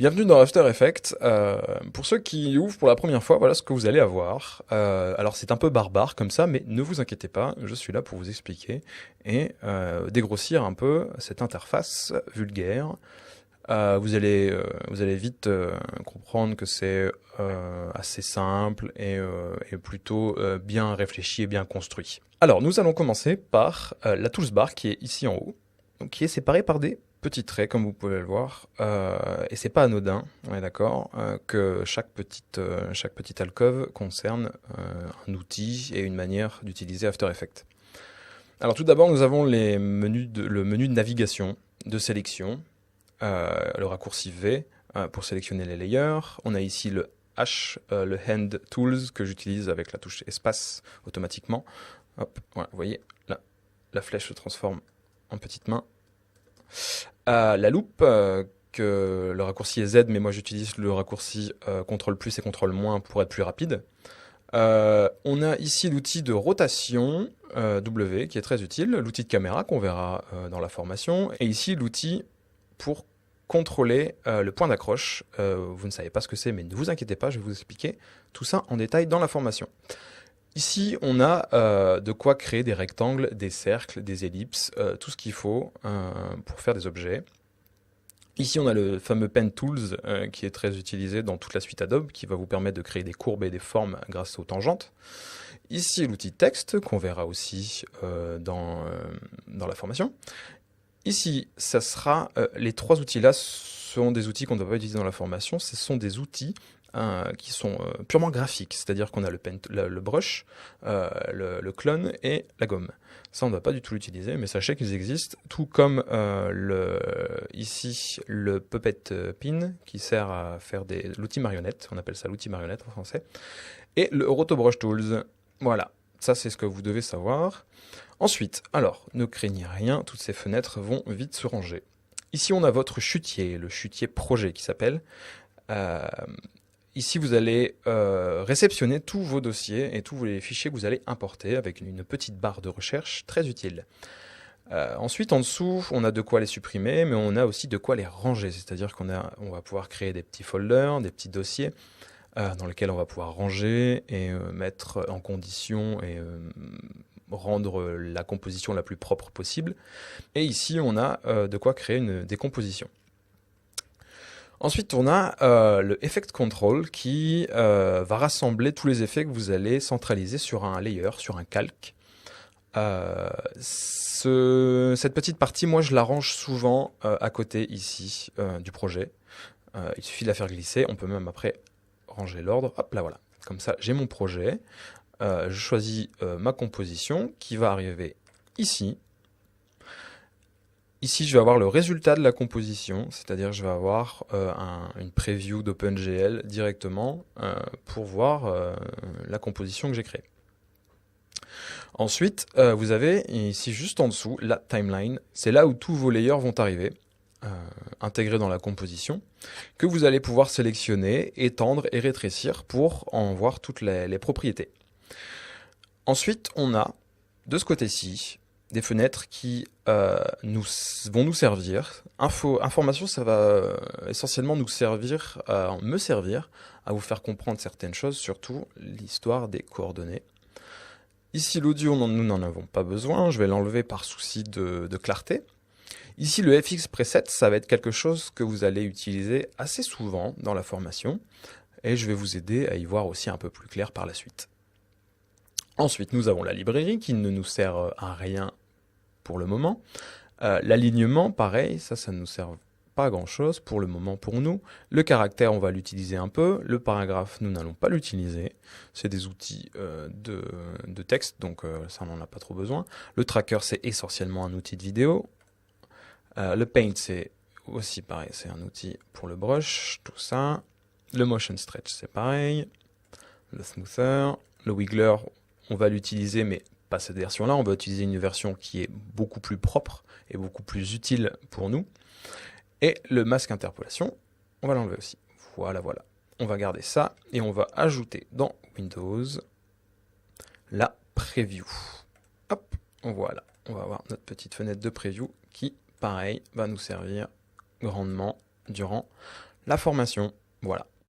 Bienvenue dans After Effects. Pour ceux qui ouvrent pour la première fois, voilà ce que vous allez avoir. Alors c'est un peu barbare comme ça, mais ne vous inquiétez pas, je suis là pour vous expliquer et dégrossir un peu cette interface vulgaire. Vous allez vite comprendre que c'est assez simple et plutôt bien réfléchi et bien construit. Alors nous allons commencer par la toolbar qui est ici en haut, donc qui est séparée par des petits traits comme vous pouvez le voir, et c'est pas anodin, on est d'accord, que chaque petite alcôve concerne un outil et une manière d'utiliser After Effects. Alors tout d'abord nous avons le menu de navigation, de sélection, le raccourci V pour sélectionner les layers. On a ici le H, le Hand Tools que j'utilise avec la touche espace automatiquement. Hop, voilà, vous voyez, là, la flèche se transforme en petite main. La loupe, que le raccourci est Z, mais moi j'utilise le raccourci CTRL plus et CTRL moins pour être plus rapide. On a ici l'outil de rotation W qui est très utile, l'outil de caméra qu'on verra dans la formation, et ici l'outil pour contrôler le point d'accroche. Vous ne savez pas ce que c'est, mais ne vous inquiétez pas, je vais vous expliquer tout ça en détail dans la formation. Ici, on a de quoi créer des rectangles, des cercles, des ellipses, tout ce qu'il faut pour faire des objets. Ici, on a le fameux Pen Tools qui est très utilisé dans toute la suite Adobe, qui va vous permettre de créer des courbes et des formes grâce aux tangentes. Ici, l'outil texte, qu'on verra aussi dans la formation. Ici, ça sera les trois outils-là sont des outils qu'on ne doit pas utiliser dans la formation. Ce sont des outils qui sont purement graphiques, c'est-à-dire qu'on a le brush, le clone et la gomme. Ça, on ne va pas du tout l'utiliser, mais sachez qu'ils existent, tout comme ici le Puppet Pin qui sert à faire l'outil marionnette, on appelle ça l'outil marionnette en français, et le Roto Brush Tools. Voilà, ça c'est ce que vous devez savoir. Ensuite, alors, ne craignez rien, toutes ces fenêtres vont vite se ranger. Ici, on a votre chutier, le chutier projet qui s'appelle. Ici, vous allez réceptionner tous vos dossiers et tous les fichiers que vous allez importer avec une petite barre de recherche très utile. Ensuite, en dessous, on a de quoi les supprimer, mais on a aussi de quoi les ranger. C'est-à-dire on va pouvoir créer des petits folders, des petits dossiers dans lesquels on va pouvoir ranger et mettre en condition et rendre la composition la plus propre possible. Et ici, on a de quoi créer une décomposition. Ensuite, on a le Effect Control qui va rassembler tous les effets que vous allez centraliser sur un layer, sur un calque. Cette petite partie, moi, je la range souvent à côté ici du projet. Il suffit de la faire glisser. On peut même après ranger l'ordre. Hop là, voilà. Comme ça, j'ai mon projet. Je choisis ma composition qui va arriver ici. Ici, je vais avoir le résultat de la composition, c'est-à-dire je vais avoir une preview d'OpenGL directement pour voir la composition que j'ai créée. Ensuite, vous avez ici juste en dessous la timeline. C'est là où tous vos layers vont arriver, intégrés dans la composition, que vous allez pouvoir sélectionner, étendre et rétrécir pour en voir toutes les propriétés. Ensuite, on a de ce côté-ci des fenêtres qui vont nous servir. Information, ça va essentiellement me servir à vous faire comprendre certaines choses, surtout l'histoire des coordonnées. Ici, l'audio, nous n'en avons pas besoin. Je vais l'enlever par souci de clarté. Ici, le FX Preset, ça va être quelque chose que vous allez utiliser assez souvent dans la formation. Et je vais vous aider à y voir aussi un peu plus clair par la suite. Ensuite, nous avons la librairie qui ne nous sert à rien pour le moment. L'alignement, pareil, ça ne nous sert pas à grand chose pour le moment pour nous. Le caractère, on va l'utiliser un peu. Le paragraphe, nous n'allons pas l'utiliser. C'est des outils de texte, donc ça, on n'en a pas trop besoin. Le tracker, c'est essentiellement un outil de vidéo. Le paint, c'est aussi pareil, c'est un outil pour le brush, tout ça. Le motion stretch, c'est pareil. Le smoother, le wiggler, on va l'utiliser, mais pas cette version-là. On va utiliser une version qui est beaucoup plus propre et beaucoup plus utile pour nous. Et le masque interpolation, on va l'enlever aussi. Voilà, voilà. On va garder ça et on va ajouter dans Windows la preview. Hop, voilà. On va avoir notre petite fenêtre de preview qui, pareil, va nous servir grandement durant la formation. Voilà.